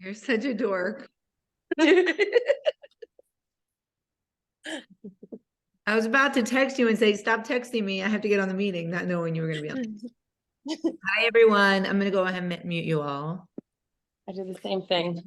You're such a dork. I was about to text you and say, stop texting me. I have to get on the meeting, not knowing you were going to be on. Hi, everyone. I'm going to go ahead and mute you all. I did the same thing.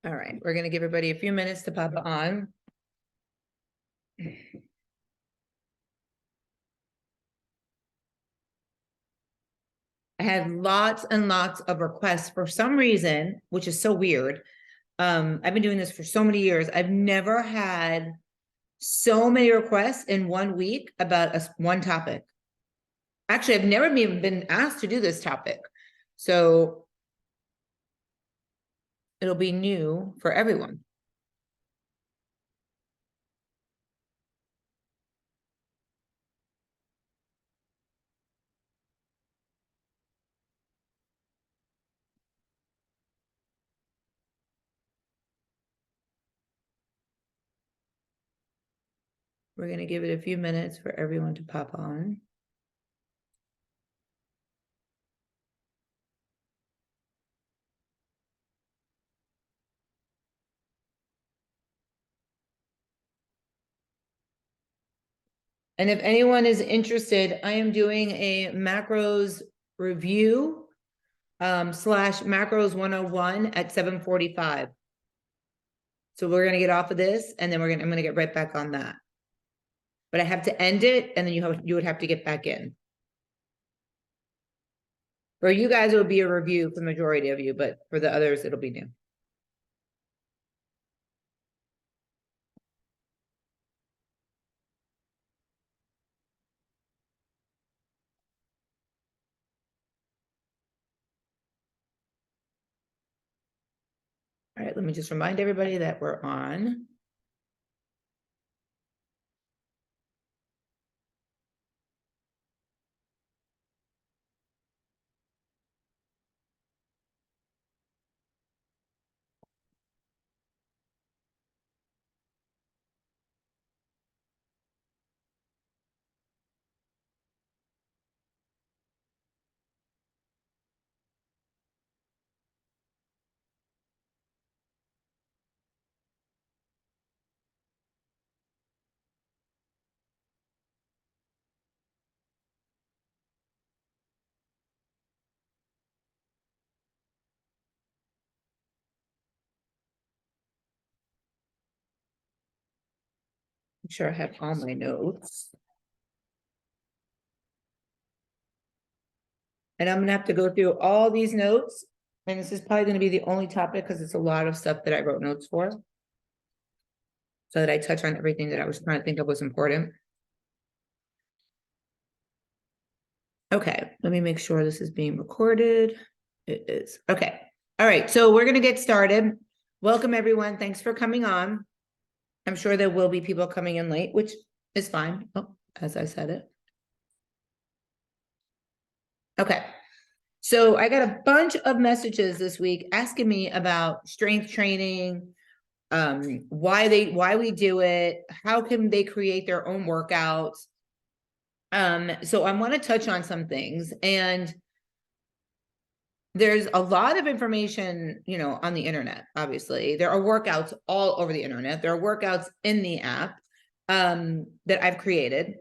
All right. We're going to give everybody a few minutes to pop on. I had lots and lots of requests for some reason, which is so weird. I've been doing this for so many years. I've never had so many requests in 1 week about one topic. Actually, I've never even been asked to do this topic. So it'll be new for everyone. We're going to give it a few minutes for everyone to pop on. And if anyone is interested, I am doing a macros review slash macros 101 at 7:45. So we're going to get off of this and then I'm going to get right back on that. But I have to end it and then you would have to get back in. For you guys, it would be a review for the majority of you, but for the others, it'll be new. All right, let me just remind everybody that we're on. I'm sure I have all my notes. And I'm gonna have to go through all these notes. And this is probably gonna be the only topic because it's a lot of stuff that I wrote notes for. So that I touch on everything that I was trying to think of was important. Okay, let me make sure this is being recorded. It is. Okay. All right, so we're gonna get started. Welcome everyone. Thanks for coming on. I'm sure there will be people coming in late, which is fine. Oh, as I said it. Okay. So I got a bunch of messages this week asking me about strength training, why we do it, how can they create their own workouts. So I want to touch on some things, and there's a lot of information, on the internet. Obviously, there are workouts all over the internet. There are workouts in the app that I've created.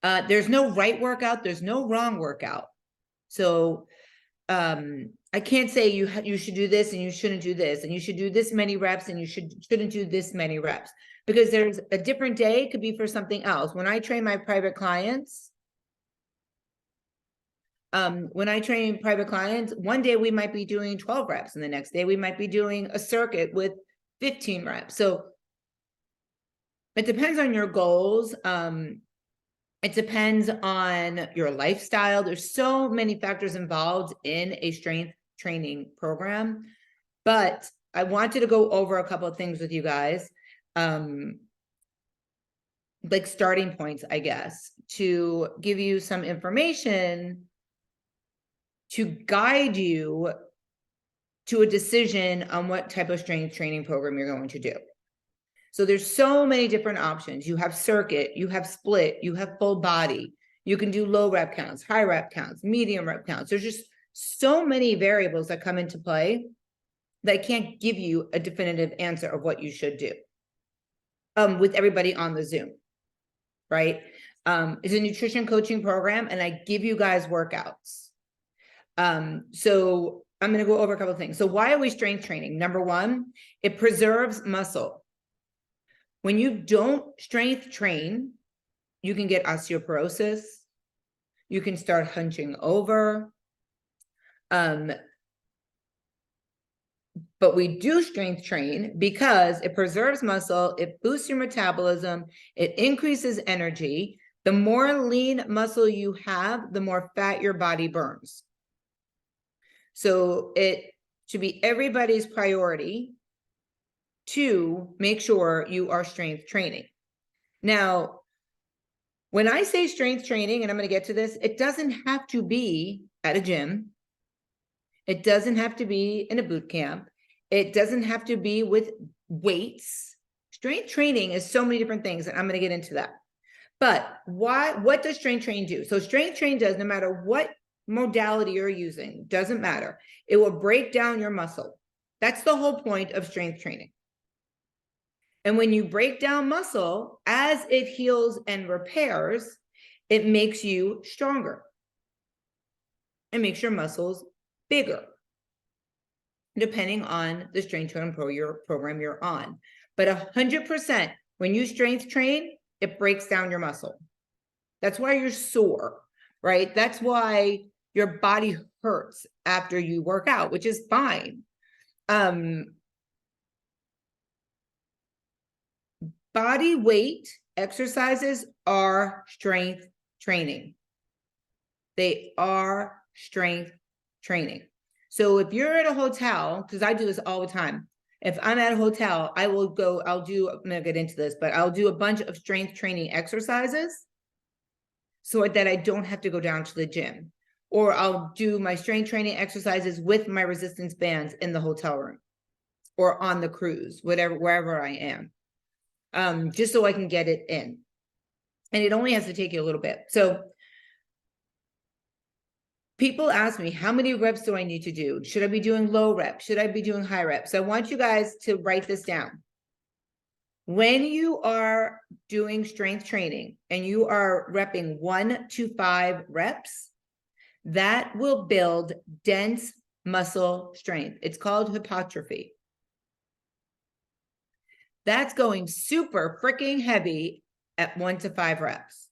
There's no right workout. There's no wrong workout. So I can't say you should do this and you shouldn't do this, and you should do this many reps and you shouldn't do this many reps, because there's a different day could be for something else. When I train my private clients, one day we might be doing 12 reps and the next day we might be doing a circuit with 15 reps. So it depends on your goals. It depends on your lifestyle. There's so many factors involved in a strength training program, but I wanted to go over a couple of things with you guys. Like starting points, I guess, to give you some information to guide you to a decision on what type of strength training program you're going to do. So there's so many different options. You have circuit, you have split, you have full body. You can do low rep counts, high rep counts, medium rep counts. There's just so many variables that come into play that I can't give you a definitive answer of what you should do with everybody on the Zoom, right? It's a nutrition coaching program and I give you guys workouts. So I'm going to go over a couple of things. So why are we strength training? Number one, it preserves muscle. When you don't strength train, you can get osteoporosis. You can start hunching over. But we do strength train because it preserves muscle, it boosts your metabolism, it increases energy. The more lean muscle you have, the more fat your body burns. So it should be everybody's priority to make sure you are strength training. Now, when I say strength training, and I'm going to get to this, it doesn't have to be at a gym. It doesn't have to be in a boot camp. It doesn't have to be with weights. Strength training is so many different things, and I'm going to get into that. But what does strength training do? So strength training does, no matter what modality you're using, doesn't matter. It will break down your muscle. That's the whole point of strength training. And when you break down muscle, as it heals and repairs, it makes you stronger. It makes your muscles bigger, depending on the strength training program you're on. But 100%, when you strength train, it breaks down your muscle. That's why you're sore, right? That's why your body hurts after you work out, which is fine. Body weight exercises are strength training. They are strength training. So if you're at a hotel, because I do this all the time, if I'm at a hotel, I'm going to get into this, but I'll do a bunch of strength training exercises so that I don't have to go down to the gym. Or I'll do my strength training exercises with my resistance bands in the hotel room or on the cruise, wherever I am. Just so I can get it in. And it only has to take you a little bit. So people ask me, how many reps do I need to do? Should I be doing low reps? Should I be doing high reps? I want you guys to write this down. When you are doing strength training and you are repping 1 to 5 reps, that will build dense muscle strength. It's called hypertrophy. That's going super freaking heavy at 1 to 5 reps.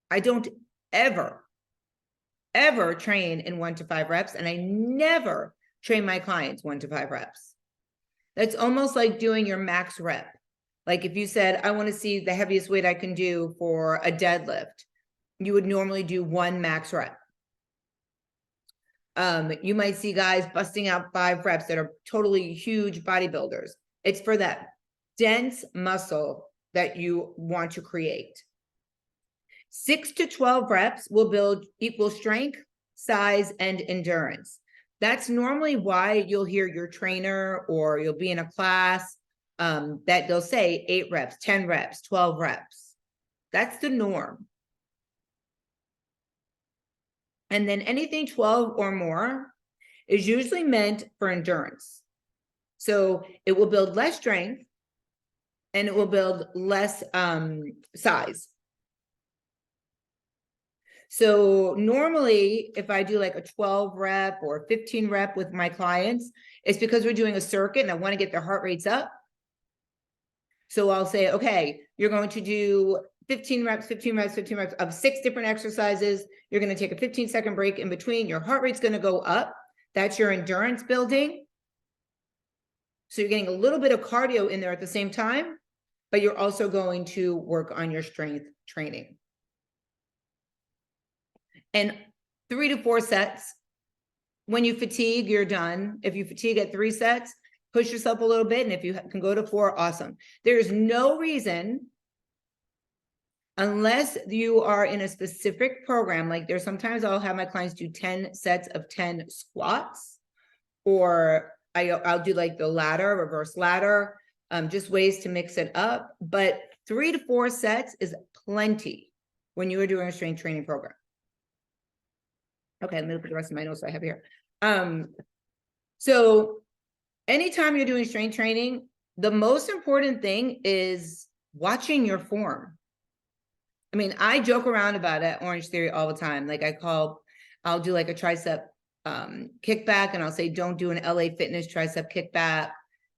I don't ever train in 1 to 5 reps, and I never train my clients 1 to 5 reps. That's almost like doing your max rep. Like if you said, I want to see the heaviest weight I can do for a deadlift, you would normally do 1 max rep. You might see guys busting out 5 reps that are totally huge bodybuilders. It's for that dense muscle that you want to create. 6 to 12 reps will build equal strength, size, and endurance. That's normally why you'll hear your trainer or you'll be in a class that they'll say 8 reps, 10 reps, 12 reps. That's the norm. And then anything 12 or more is usually meant for endurance. So it will build less strength and it will build less size. So normally if I do like a 12 rep or 15 rep with my clients, it's because we're doing a circuit and I want to get their heart rates up. So I'll say, okay, you're going to do 15 reps, 15 reps, 15 reps of 6 different exercises. You're going to take a 15-second break in between. Your heart rate's going to go up. That's your endurance building. So you're getting a little bit of cardio in there at the same time. but you're also going to work on your strength training. And 3 to 4 sets. When you fatigue, you're done. If you fatigue at 3 sets, push yourself a little bit. And if you can go to 4, awesome. There's no reason, unless you are in a specific program, like there's sometimes I'll have my clients do 10 sets of 10 squats, or I'll do like the ladder, reverse ladder, just ways to mix it up. But 3 to 4 sets is plenty when you are doing a strength training program. Okay, let me look at the rest of my notes I have here. So anytime you're doing strength training, the most important thing is watching your form. I mean, I joke around about it, Orange Theory, all the time. Like I'll do like a tricep kickback, and I'll say, don't do an LA Fitness tricep kickback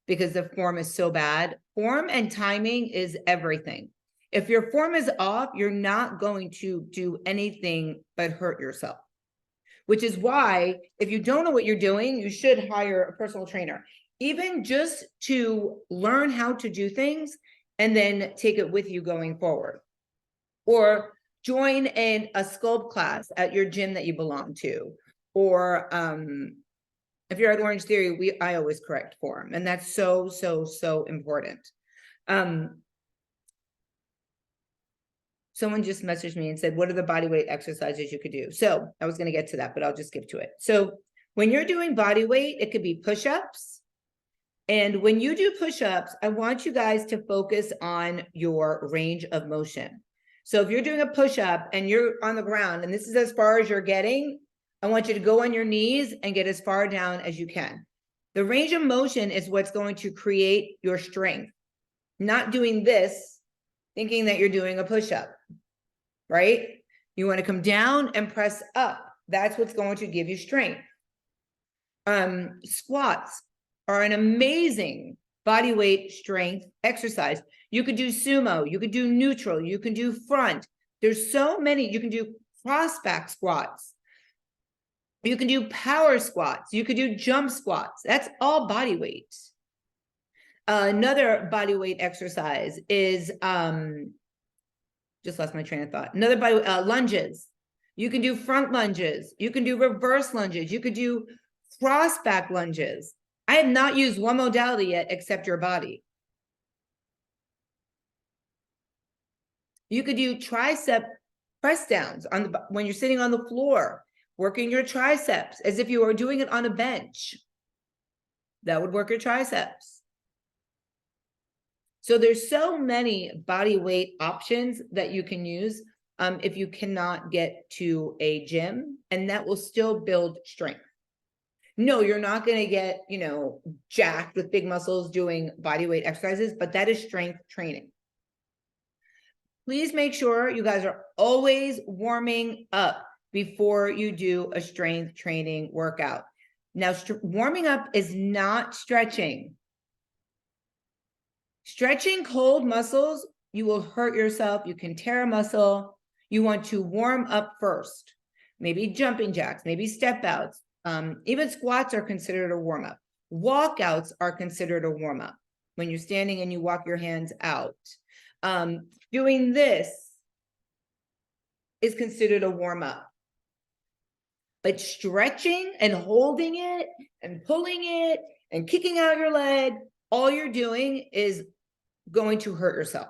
because the form is so bad. Form and timing is everything. If your form is off, you're not going to do anything but hurt yourself. Which is why, if you don't know what you're doing, you should hire a personal trainer, even just to learn how to do things and then take it with you going forward. Or join a sculpt class at your gym that you belong to. Or if you're at Orange Theory, I always correct form, and that's so, so, so important. Someone just messaged me and said, what are the body weight exercises you could do? So I was going to get to that, but I'll just skip to it. So when you're doing body weight, it could be push-ups. And when you do push-ups, I want you guys to focus on your range of motion. So if you're doing a push-up and you're on the ground and this is as far as you're getting, I want you to go on your knees and get as far down as you can. The range of motion is what's going to create your strength. Not doing this, thinking that you're doing a push-up, right? You want to come down and press up. That's what's going to give you strength. Squats are an amazing body weight strength exercise. You could do sumo, you could do neutral, you can do front. There's so many. You can do cross back squats. You can do power squats. You could do jump squats. That's all body weight. Another body weight exercise is, just lost my train of thought. Another body, lunges. You can do front lunges. You can do reverse lunges. You could do cross back lunges. I have not used one modality yet except your body. You could do tricep press downs on when you're sitting on the floor, working your triceps as if you were doing it on a bench. That would work your triceps. So there's so many body weight options that you can use if you cannot get to a gym, and that will still build strength. No, you're not going to get, jacked with big muscles doing body weight exercises, but that is strength training. Please make sure you guys are always warming up before you do a strength training workout. Now, warming up is not stretching. Stretching cold muscles, you will hurt yourself. You can tear a muscle. You want to warm up first. Maybe jumping jacks, maybe step outs. Even squats are considered a warm up. Walkouts are considered a warm up when you're standing and you walk your hands out. Doing this is considered a warm up. But stretching and holding it and pulling it and kicking out your leg, all you're doing is going to hurt yourself.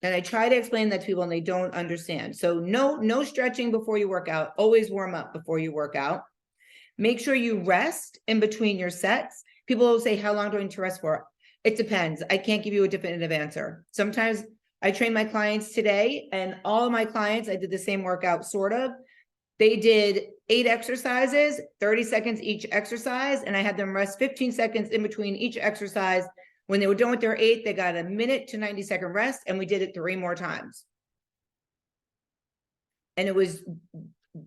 And I try to explain that to people and they don't understand. So no stretching before you work out. Always warm up before you work out. Make sure you rest in between your sets. People will say, how long do I need to rest for? It depends. I can't give you a definitive answer. Sometimes I train my clients today, and all of my clients, I did the same workout, sort of. They did 8 exercises, 30 seconds each exercise, and I had them rest 15 seconds in between each exercise. When they were done with their 8, they got a 1 to 90-second rest, and we did it 3 more times. And it was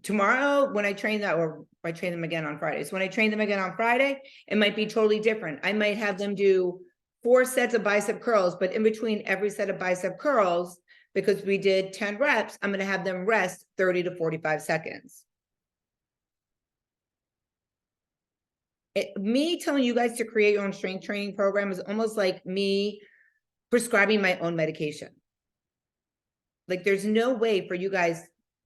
tomorrow when I train that, or I train them again on Friday. So when I train them again on Friday, it might be totally different. I might have them do 4 sets of bicep curls, but in between every set of bicep curls, because we did 10 reps, I'm going to have them rest 30 to 45 seconds. Me telling you guys to create your own strength training program is almost like me prescribing my own medication. Like there's no way for you guys,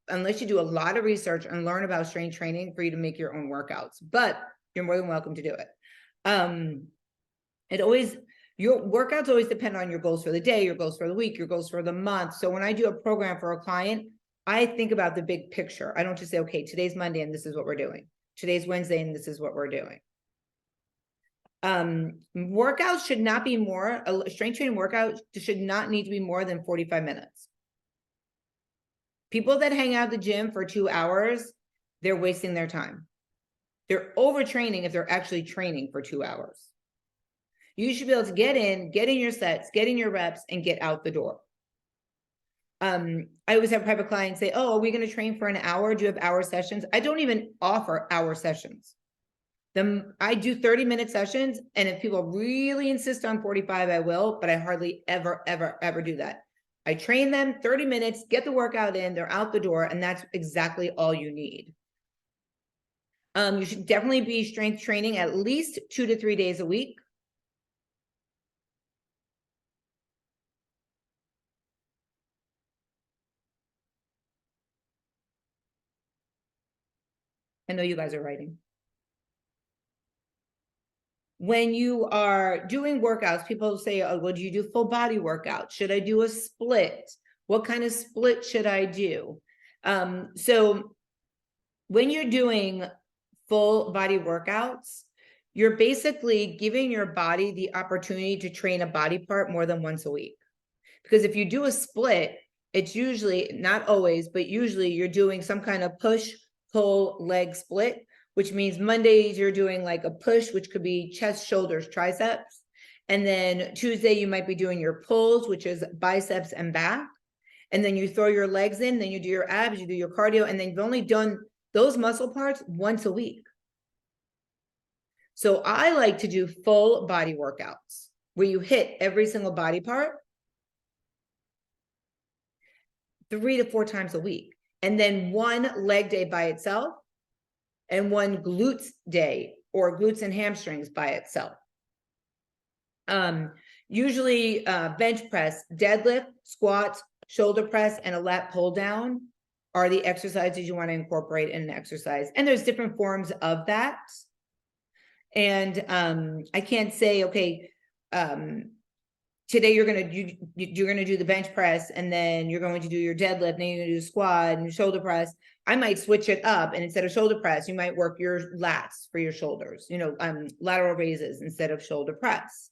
unless you do a lot of research and learn about strength training, for you to make your own workouts, but you're more than welcome to do it. Your workouts always depend on your goals for the day, your goals for the week, your goals for the month. So when I do a program for a client, I think about the big picture. I don't just say, okay, today's Monday and this is what we're doing. Today's Wednesday and this is what we're doing. Workouts should not be more, a strength training workout should not need to be more than 45 minutes. People that hang out at the gym for 2 hours, they're wasting their time. They're overtraining if they're actually training for 2 hours. You should be able to get in your sets, get in your reps, and get out the door. I always have private clients say, oh, are we going to train for an hour? Do you have hour sessions? I don't even offer hour sessions. I do 30-minute sessions, and if people really insist on 45, I will, but I hardly ever do that. I train them 30 minutes, get the workout in, they're out the door, and that's exactly all you need. You should definitely be strength training at least 2 to 3 days a week. I know you guys are writing. When you are doing workouts, people say, oh, well, do you do full body workout? Should I do a split? What kind of split should I do? So when you're doing full body workouts, you're basically giving your body the opportunity to train a body part more than once a week. Because if you do a split, it's usually, not always, but usually you're doing some kind of push, pull, leg split, which means Mondays you're doing like a push, which could be chest, shoulders, triceps. And then Tuesday you might be doing your pulls, which is biceps and back. And then you throw your legs in, then you do your abs, you do your cardio, and then you've only done those muscle parts once a week. So I like to do full body workouts where you hit every single body part 3 to 4 times a week. And then one leg day by itself and one glutes day or glutes and hamstrings by itself. Usually bench press, deadlift, squats, shoulder press, and a lat pull down are the exercises you want to incorporate in an exercise. And there's different forms of that. And I can't say, okay, today you're gonna do the bench press, and then you're going to do your deadlift, and then you're gonna do squat and shoulder press. I might switch it up, and instead of shoulder press, you might work your lats for your shoulders. You know, lateral raises instead of shoulder press.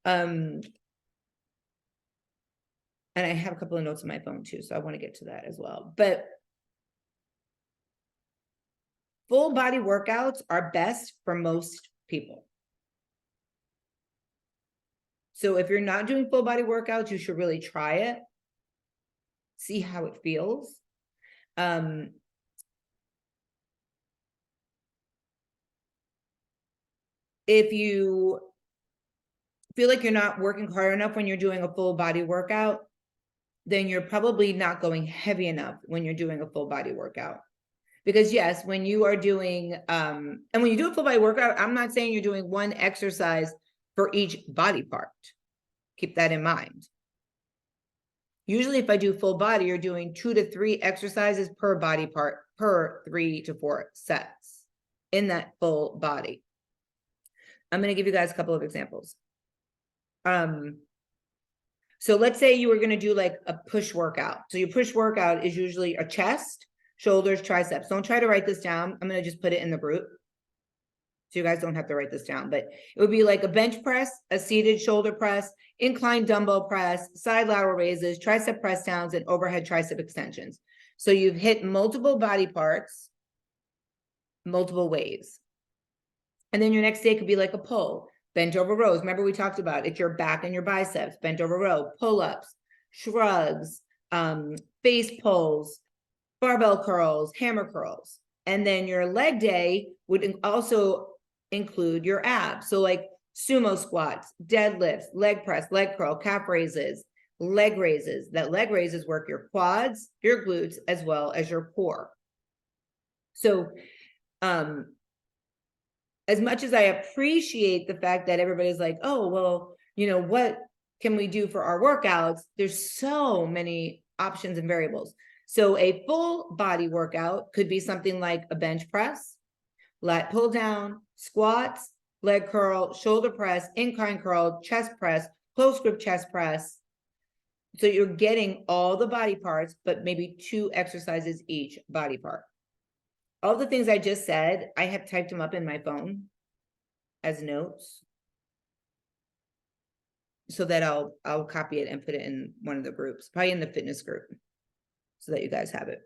And I have a couple of notes on my phone too, so I want to get to that as well. But full body workouts are best for most people. So if you're not doing full body workouts, you should really try it. See how it feels. If you feel like you're not working hard enough when you're doing a full body workout, then you're probably not going heavy enough when you're doing a full body workout. Because yes, when you are doing, and when you do a full body workout, I'm not saying you're doing one exercise for each body part. Keep that in mind. Usually if I do full body, you're doing 2 to 3 exercises per body part, per 3 to 4 sets in that full body. I'm going to give you guys a couple of examples. So let's say you were going to do like a push workout. So your push workout is usually a chest, shoulders, triceps. Don't try to write this down. I'm going to just put it in the group, so you guys don't have to write this down, but it would be like a bench press, a seated shoulder press, inclined dumbbell press, side lateral raises, tricep press downs, and overhead tricep extensions. So you've hit multiple body parts, multiple ways. And then your next day could be like a pull, bent over rows. Remember we talked about it's your back and your biceps, bent over row, pull-ups, shrugs, face pulls, barbell curls, hammer curls. And then your leg day would also include your abs. So like sumo squats, deadlifts, leg press, leg curl, calf raises, leg raises. That leg raises work your quads, your glutes, as well as your core. So as much as I appreciate the fact that everybody's like, oh, well, you know, what can we do for our workouts? There's so many options and variables. So a full body workout could be something like a bench press, lat pull down, squats, leg curl, shoulder press, incline curl, chest press, close grip chest press. So you're getting all the body parts, but maybe 2 exercises each body part. All the things I just said, I have typed them up in my phone as notes, so that I'll copy it and put it in one of the groups, probably in the fitness group, so that you guys have it.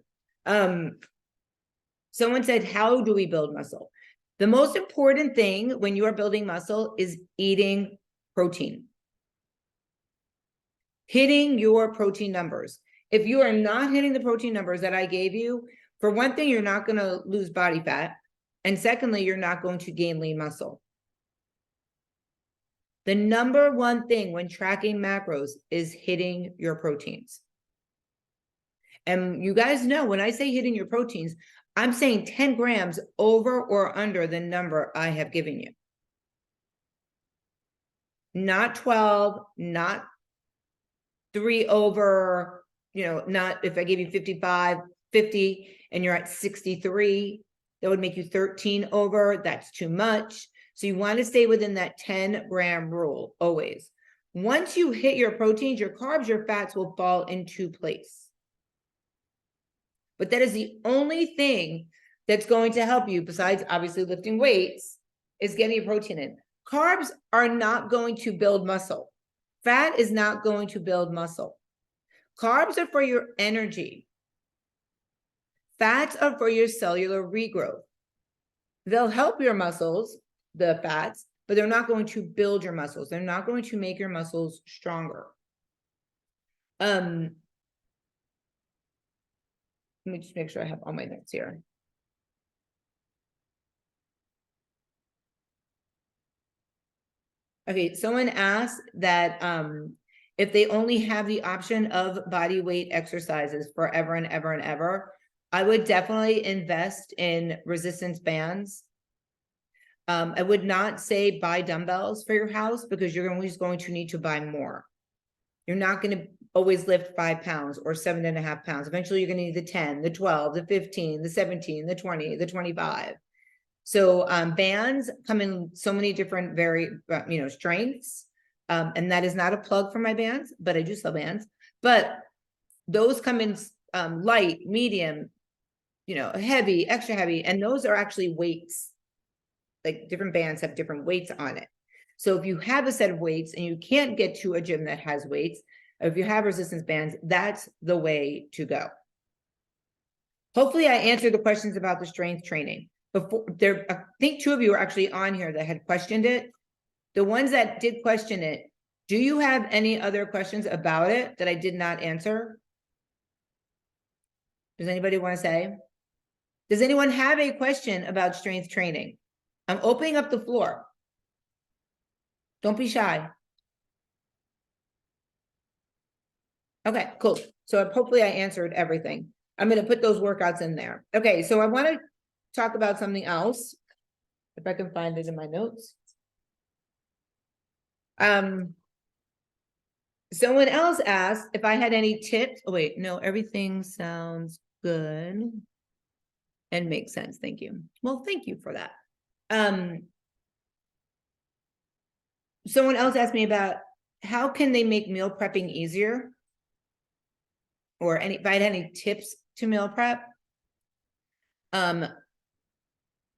Someone said, how do we build muscle? The most important thing when you are building muscle is eating protein. Hitting your protein numbers. If you are not hitting the protein numbers that I gave you, for one thing, you're not going to lose body fat. And secondly, you're not going to gain lean muscle. The number one thing when tracking macros is hitting your proteins. And you guys know when I say hitting your proteins, I'm saying 10 grams over or under the number I have given you. Not 12, not 3 over, not if I gave you 55, 50, and you're at 63, that would make you 13 over. That's too much. So you want to stay within that 10-gram rule always. Once you hit your proteins, your carbs, your fats will fall into place. But that is the only thing that's going to help you, besides obviously lifting weights, is getting your protein in. Carbs are not going to build muscle. Fat is not going to build muscle. Carbs are for your energy. Fats are for your cellular regrowth. They'll help your muscles, the fats, but they're not going to build your muscles. They're not going to make your muscles stronger. Let me just make sure I have all my notes here. Okay, someone asked that if they only have the option of body weight exercises forever and ever and ever, I would definitely invest in resistance bands. I would not say buy dumbbells for your house, because you're always going to need to buy more. You're not going to always lift 5 pounds or 7.5 pounds. Eventually, you're going to need the 10, the 12, the 15, the 17, the 20, the 25. So bands come in so many different strengths. And that is not a plug for my bands, but I do sell bands. But those come in light, medium, heavy, extra heavy, and those are actually weights. Like different bands have different weights on it. So if you have a set of weights and you can't get to a gym that has weights, if you have resistance bands, that's the way to go. Hopefully I answered the questions about the strength training. Before there, I think 2 of you are actually on here that had questioned it. The ones that did question it, do you have any other questions about it that I did not answer? Does anybody want to say? Does anyone have a question about strength training? I'm opening up the floor. Don't be shy. Okay, cool. So hopefully I answered everything. I'm going to put those workouts in there. Okay, so I want to talk about something else, if I can find it in my notes. Someone else asked if I had any tips. Oh, wait, no, everything sounds good and makes sense. Thank you. Well, thank you for that. Someone else asked me about how can they make meal prepping easier, or if I had any tips to meal prep.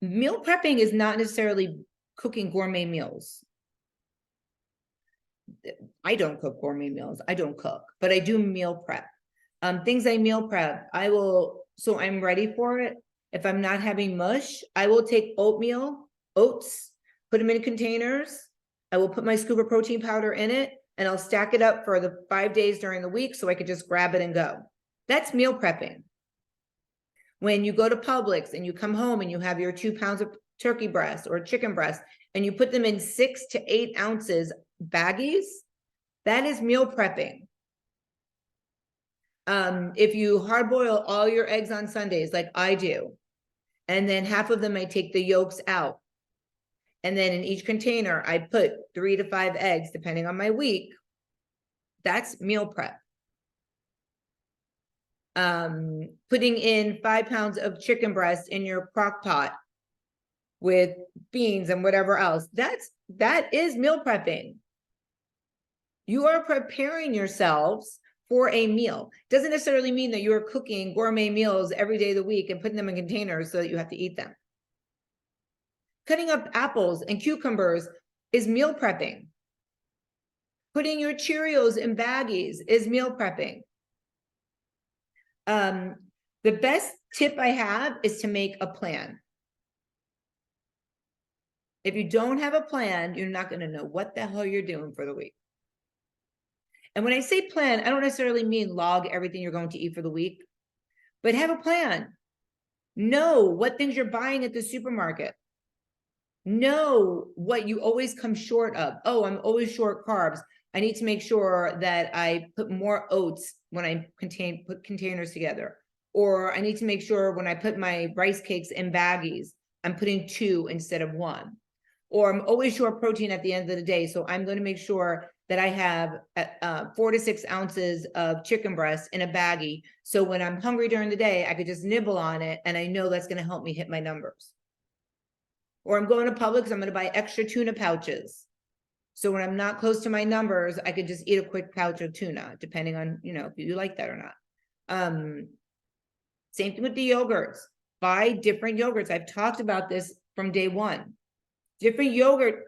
Meal prepping is not necessarily cooking gourmet meals. I don't cook gourmet meals. I don't cook, but I do meal prep. Things I meal prep, so I'm ready for it. If I'm not having mush, I will take oats, put them in containers. I will put my scoop of protein powder in it, and I'll stack it up for the 5 days during the week so I could just grab it and go. That's meal prepping. When you go to Publix and you come home and you have your 2 pounds of turkey breast or chicken breast, and you put them in 6 to 8 ounces baggies, that is meal prepping. If you hard boil all your eggs on Sundays, like I do, and then half of them I take the yolks out, and then in each container I put 3 to 5 eggs, depending on my week, That's meal prep. Putting in 5 pounds of chicken breast in your crock pot with beans and whatever else, that is meal prepping. You are preparing yourselves for a meal. Doesn't necessarily mean that you're cooking gourmet meals every day of the week and putting them in containers so that you have to eat them. Cutting up apples and cucumbers is meal prepping. Putting your Cheerios in baggies is meal prepping. The best tip I have is to make a plan. If you don't have a plan, you're not going to know what the hell you're doing for the week. And when I say plan, I don't necessarily mean log everything you're going to eat for the week, but have a plan. Know what things you're buying at the supermarket. Know what you always come short of. Oh, I'm always short carbs. I need to make sure that I put more oats when I put containers together. Or I need to make sure when I put my rice cakes in baggies, I'm putting 2 instead of 1. Or I'm always short protein at the end of the day, so I'm going to make sure that I have 4 to 6 ounces of chicken breast in a baggie. So when I'm hungry during the day, I could just nibble on it, and I know that's going to help me hit my numbers. Or I'm going to Publix, I'm going to buy extra tuna pouches. So when I'm not close to my numbers, I could just eat a quick pouch of tuna, depending on, if you like that or not. Same thing with the yogurts. Buy different yogurts. I've talked about this from day one. Different yogurt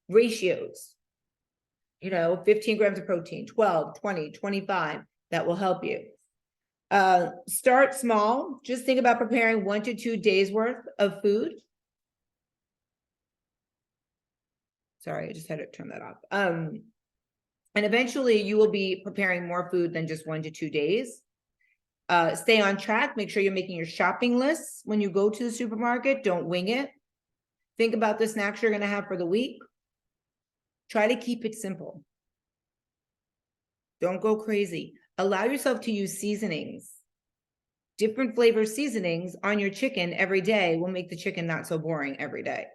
ratios. 15 grams of protein, 12, 20, 25. That will help you. Start small. Just think about preparing 1 to 2 days worth of food. Sorry, I just had to turn that off. And eventually you will be preparing more food than just 1 to 2 days. Stay on track. Make sure you're making your shopping lists when you go to the supermarket. Don't wing it. Think about the snacks you're going to have for the week. Try to keep it simple. Don't go crazy. Allow yourself to use seasonings. Different flavor seasonings on your chicken every day will make the chicken not so boring every day.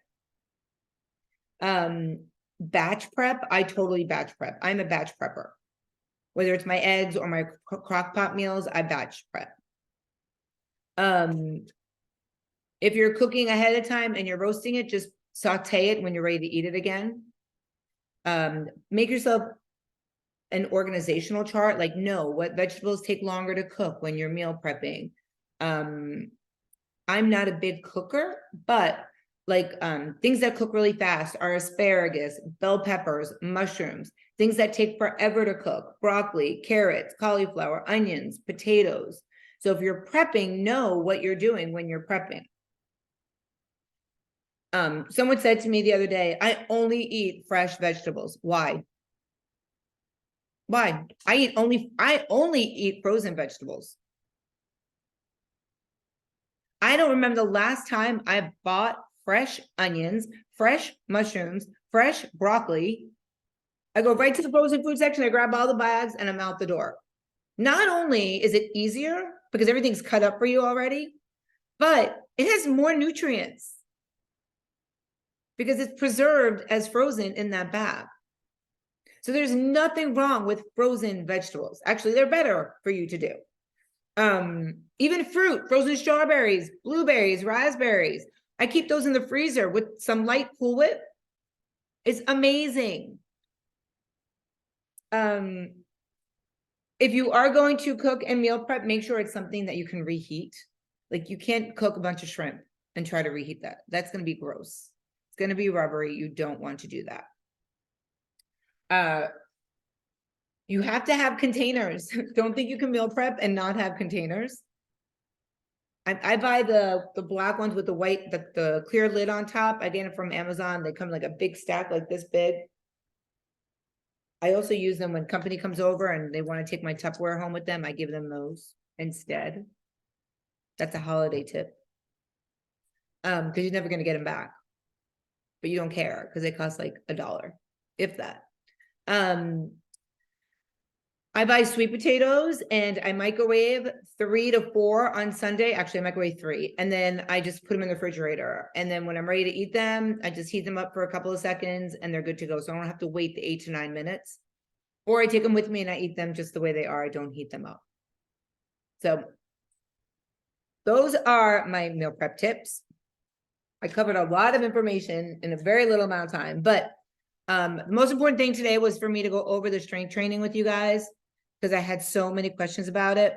Batch prep, I totally batch prep. I'm a batch prepper. Whether it's my eggs or my crock pot meals, I batch prep. If you're cooking ahead of time and you're roasting it, just saute it when you're ready to eat it again. Make yourself an organizational chart, like know what vegetables take longer to cook when you're meal prepping. I'm not a big cooker, but things that cook really fast are asparagus, bell peppers, mushrooms, things that take forever to cook, broccoli, carrots, cauliflower, onions, potatoes. So if you're prepping, know what you're doing when you're prepping. Someone said to me the other day, I only eat fresh vegetables. Why? Why? I only eat frozen vegetables. I don't remember the last time I bought fresh onions, fresh mushrooms, fresh broccoli. I go right to the frozen food section, I grab all the bags, and I'm out the door. Not only is it easier because everything's cut up for you already, but it has more nutrients because it's preserved as frozen in that bag. So there's nothing wrong with frozen vegetables. Actually, they're better for you to do. Even fruit, frozen strawberries, blueberries, raspberries. I keep those in the freezer with some light Cool Whip. It's amazing. If you are going to cook and meal prep, make sure it's something that you can reheat. Like you can't cook a bunch of shrimp and try to reheat that. That's going to be gross. It's going to be rubbery. You don't want to do that. You have to have containers. Don't think you can meal prep and not have containers. I buy the black ones with the white, the clear lid on top. I get it from Amazon. They come like a big stack like this big. I also use them when company comes over and they want to take my Tupperware home with them. I give them those instead. That's a holiday tip. Because you're never going to get them back. But you don't care because they cost like $1, if that. I buy sweet potatoes and I microwave 3 to 4 on Sunday. Actually, I microwave 3. And then I just put them in the refrigerator. And then when I'm ready to eat them, I just heat them up for a couple of seconds and they're good to go. So I don't have to wait the 8 to 9 minutes. or I take them with me and I eat them just the way they are. I don't heat them up. So those are my meal prep tips. I covered a lot of information in a very little amount of time, but the most important thing today was for me to go over the strength training with you guys because I had so many questions about it.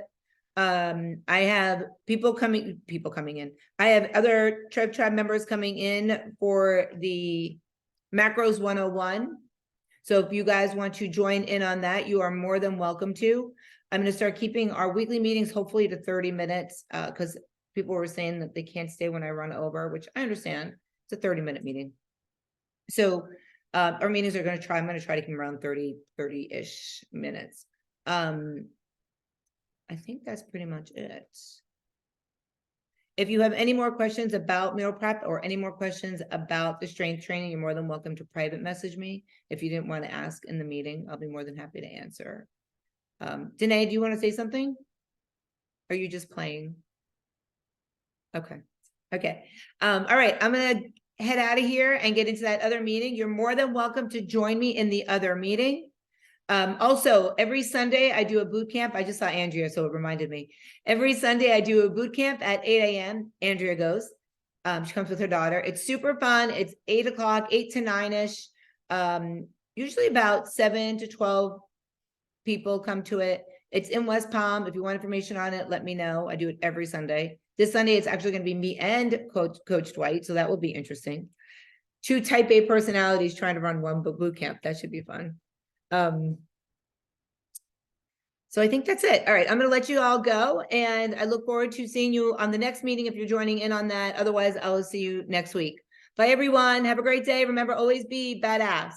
I have people coming in. I have other tribe members coming in for the macros 101. So if you guys want to join in on that, you are more than welcome to. I'm going to start keeping our weekly meetings hopefully to 30 minutes because people were saying that they can't stay when I run over, which I understand. It's a 30-minute meeting. So our meetings are I'm going to try to keep them around 30-ish minutes. I think that's pretty much it. If you have any more questions about meal prep or any more questions about the strength training, you're more than welcome to private message me. If you didn't want to ask in the meeting, I'll be more than happy to answer. Danae, do you want to say something? Or are you just playing? Okay. Okay. All right. I'm going to head out of here and get into that other meeting. You're more than welcome to join me in the other meeting. Also, every Sunday I do a boot camp. I just saw Andrea, so it reminded me. Every Sunday I do a boot camp at 8 a.m. Andrea goes. She comes with her daughter. It's super fun. It's 8 o'clock, 8 to 9-ish. Usually about 7 to 12 people come to it. It's in West Palm. If you want information on it, let me know. I do it every Sunday. This Sunday, it's actually going to be me and Coach Dwight, so that will be interesting. 2 type A personalities trying to run one boot camp. That should be fun. So I think that's it. All right, I'm going to let you all go, and I look forward to seeing you on the next meeting if you're joining in on that. Otherwise, I'll see you next week. Bye, everyone. Have a great day. Remember, always be badass.